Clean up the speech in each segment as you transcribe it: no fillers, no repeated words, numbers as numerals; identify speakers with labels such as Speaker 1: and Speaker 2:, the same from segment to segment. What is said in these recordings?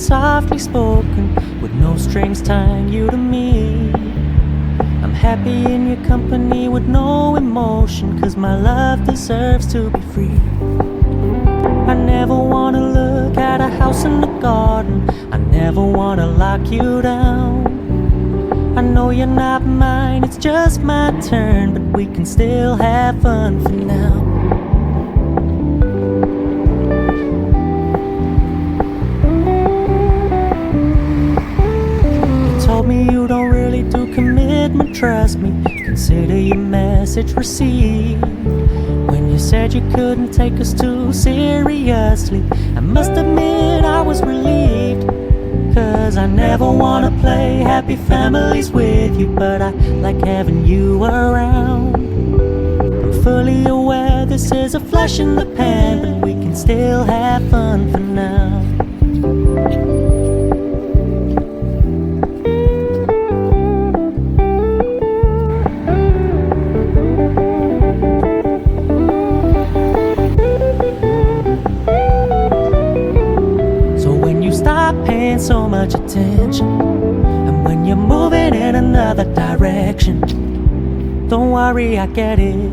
Speaker 1: softly spoken, with no strings tying you to me. I'm happy in your company with no emotion, 'cause my love deserves to be free. I never wanna look at a house in the garden, I never wanna lock you down. I know you're not mine, it's just my turn, but we can still have fun for now. You told me you don't really do commitment, trust me, consider your message received. When you said you couldn't take us too seriously, I must admit I was relieved. 'Cause I never wanna play happy families with you, but I like having you around. I'm fully aware this is a flash in the pan, but we can still have fun for now. Paying so much attention, and when you're moving in another direction, don't worry, I get it.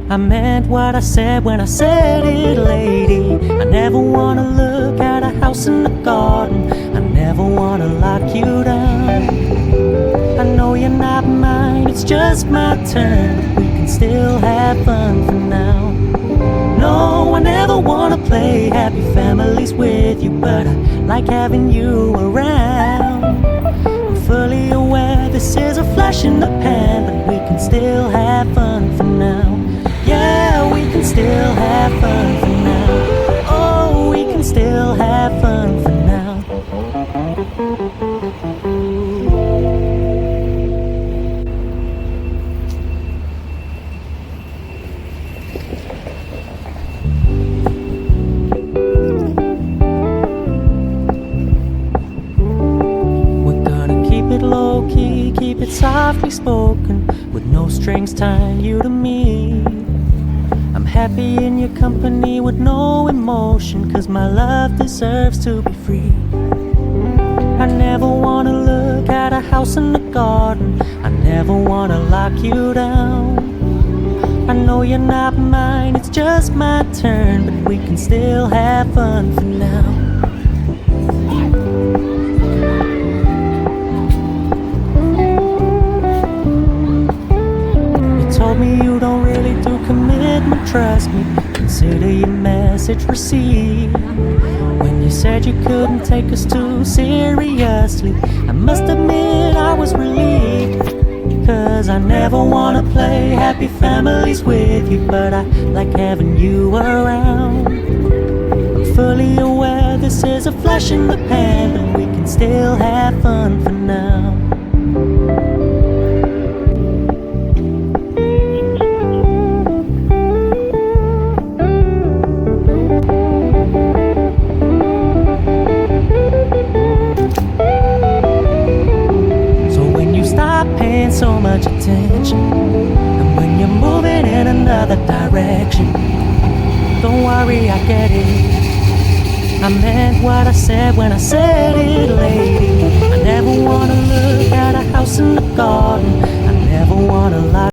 Speaker 1: I meant what I said when I said it, lady. I never wanna look at a house in the garden, I never wanna lock you down. I know you're not mine, it's just my turn, but we can still have fun for now. No, I never wanna play happy families with you, but I like having you around. I'm fully aware this is a flash in the pan, but we can still have fun for now. Yeah, we can still have fun for now. Oh, we can still have fun for now. Low-key, keep it softly spoken, with no strings tying you to me. I'm happy in your company with no emotion, 'cause my love deserves to be free. I never wanna look at a house in the garden, I never wanna lock you down. I know you're not mine, it's just my turn, but we can still have fun for now. Told me you don't really do commitment, trust me, consider your message received. When you said you couldn't take us too seriously, I must admit I was relieved. 'Cause I never wanna play happy families with you, but I like having you around. I'm fully aware this is a flash in the pan, but we can still have fun for now. So much attention, and when you're moving in another direction, don't worry, I get it. I meant what I said when I said it,